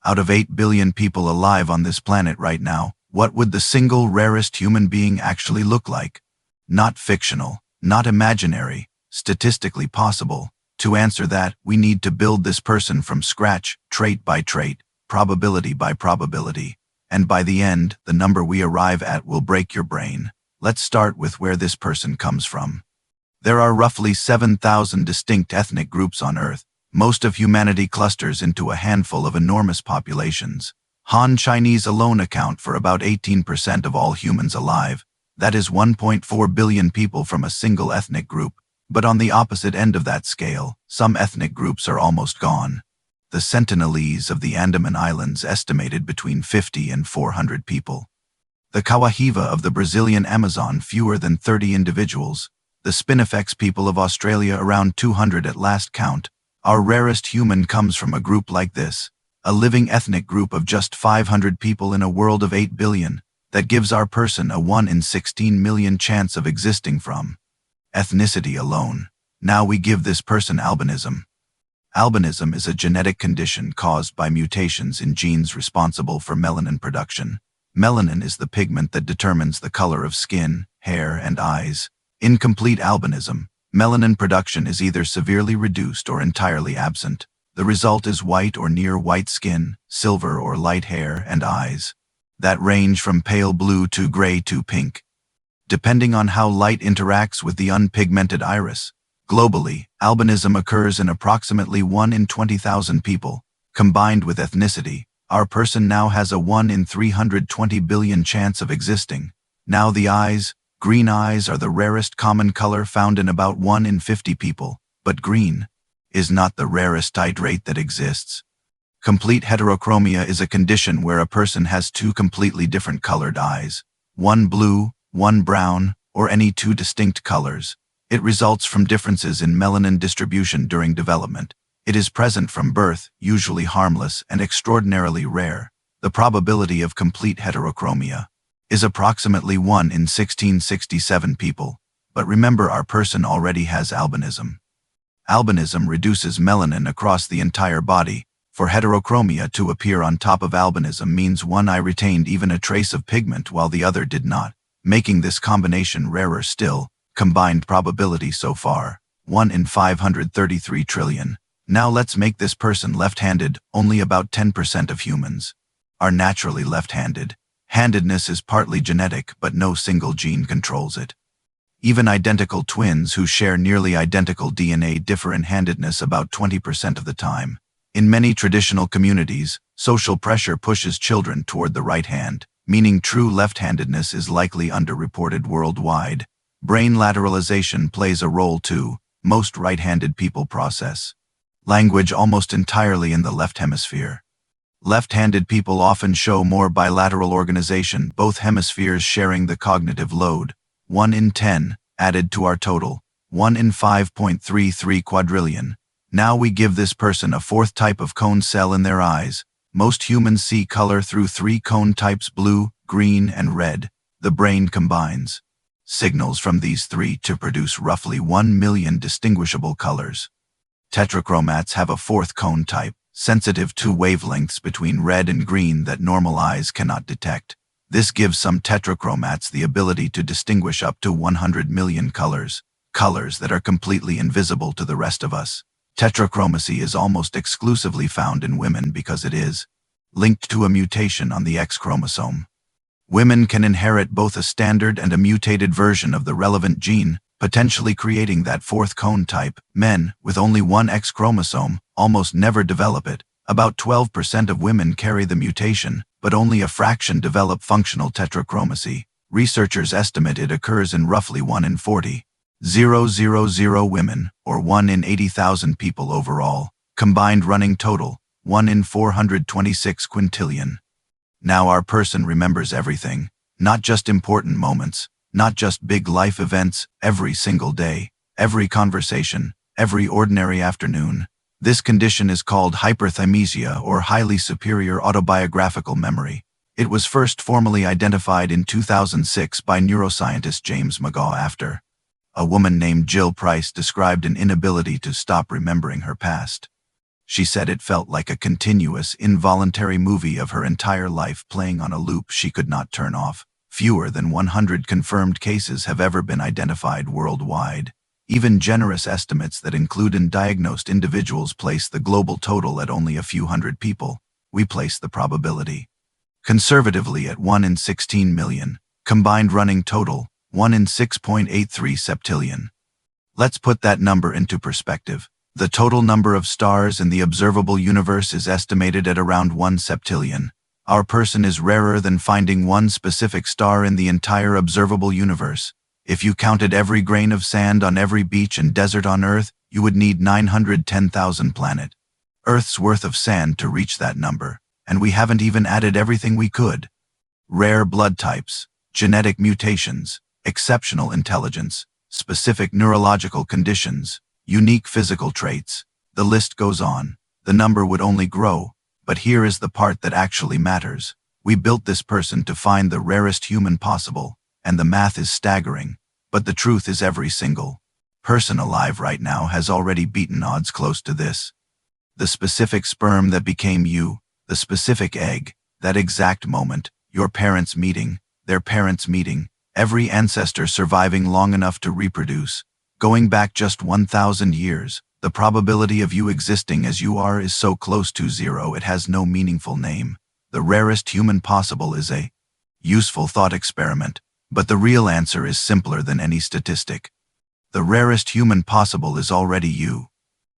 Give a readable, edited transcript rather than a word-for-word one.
Out of 8 billion people alive on this planet right now, what would the single rarest human being actually look like? Not fictional, not imaginary, statistically possible. To answer that, we need to build this person from scratch, trait by trait, probability by probability. And by the end, the number we arrive at will break your brain. Let's start with where this person comes from. There are roughly 7,000 distinct ethnic groups on Earth. Most of humanity clusters into a handful of enormous populations. Han Chinese alone account for about 18% of all humans alive. That is 1.4 billion people from a single ethnic group. But on the opposite end of that scale, some ethnic groups are almost gone. The Sentinelese of the Andaman Islands estimated between 50 and 400 people. The Kawahiva of the Brazilian Amazon fewer than 30 individuals. The Spinifex people of Australia around 200 at last count. Our rarest human comes from a group like this, a living ethnic group of just 500 people in a world of 8 billion. That gives our person a 1 in 16 million chance of existing from ethnicity alone. Now we give this person albinism. Albinism is a genetic condition caused by mutations in genes responsible for melanin production. Melanin is the pigment that determines the color of skin, hair, and eyes. In complete albinism, melanin production is either severely reduced or entirely absent. The result is white or near white skin, silver or light hair, and eyes that range from pale blue to gray to pink, depending on how light interacts with the unpigmented iris. Globally, albinism occurs in approximately 1 in 20,000 people. Combined with ethnicity, our person now has a 1 in 320 billion chance of existing. Now the eyes, green eyes are the rarest common color found in about 1 in 50 people, but green is not the rarest trait that exists. Complete heterochromia is a condition where a person has two completely different colored eyes, one blue, one brown, or any two distinct colors. It results from differences in melanin distribution during development. It is present from birth, usually harmless and extraordinarily rare. The probability of complete heterochromia is approximately 1 in 1667 people. But remember, our person already has albinism. Albinism reduces melanin across the entire body. For heterochromia to appear on top of albinism means one eye retained even a trace of pigment while the other did not, making this combination rarer still. Combined probability so far, 1 in 533 trillion. Now let's make this person left-handed. Only about 10% of humans are naturally left-handed. Handedness is partly genetic, but no single gene controls it. Even identical twins who share nearly identical DNA differ in handedness about 20% of the time. In many traditional communities, social pressure pushes children toward the right hand, meaning true left-handedness is likely underreported worldwide. Brain lateralization plays a role too. Most right-handed people process language almost entirely in the left hemisphere. Left-handed people often show more bilateral organization, both hemispheres sharing the cognitive load. 1 in 10, added to our total, 1 in 5.33 quadrillion. Now we give this person a fourth type of cone cell in their eyes. Most humans see color through 3 cone types: blue, green, and red. The brain combines signals from these 3 to produce roughly 1 million distinguishable colors. Tetrachromats have a fourth cone type, sensitive to wavelengths between red and green that normal eyes cannot detect. This gives some tetrachromats the ability to distinguish up to 100 million colors that are completely invisible to the rest of us. Tetrachromacy is almost exclusively found in women because it is linked to a mutation on the X chromosome. Women can inherit both a standard and a mutated version of the relevant gene, potentially creating that fourth cone type. Men, with only one X chromosome, almost never develop it. About 12% of women carry the mutation, but only a fraction develop functional tetrachromacy. Researchers estimate it occurs in roughly 1 in 40,000 women, or 1 in 80,000 people overall. Combined running total, 1 in 426 quintillion. Now our person remembers everything, not just important moments, not just big life events, every single day, every conversation, every ordinary afternoon. This condition is called hyperthymesia, or highly superior autobiographical memory. It was first formally identified in 2006 by neuroscientist James McGaugh after a woman named Jill Price described an inability to stop remembering her past. She said it felt like a continuous, involuntary movie of her entire life playing on a loop she could not turn off. Fewer than 100 confirmed cases have ever been identified worldwide. Even generous estimates that include undiagnosed individuals place the global total at only a few hundred people. We place the probability conservatively at 1 in 16 million. Combined running total, 1 in 6.83 septillion. Let's put that number into perspective. The total number of stars in the observable universe is estimated at around 1 septillion. Our person is rarer than finding one specific star in the entire observable universe. If you counted every grain of sand on every beach and desert on Earth, you would need 910,000 planet Earth's worth of sand to reach that number, and we haven't even added everything we could. Rare blood types, genetic mutations, exceptional intelligence, specific neurological conditions, unique physical traits. The list goes on. The number would only grow, but here is the part that actually matters. We built this person to find the rarest human possible, and the math is staggering, but the truth is every single person alive right now has already beaten odds close to this. The specific sperm that became you, the specific egg, that exact moment, your parents meeting, their parents meeting, every ancestor surviving long enough to reproduce, going back just 1,000 years, the probability of you existing as you are is so close to zero it has no meaningful name. The rarest human possible is a useful thought experiment, but the real answer is simpler than any statistic. The rarest human possible is already you.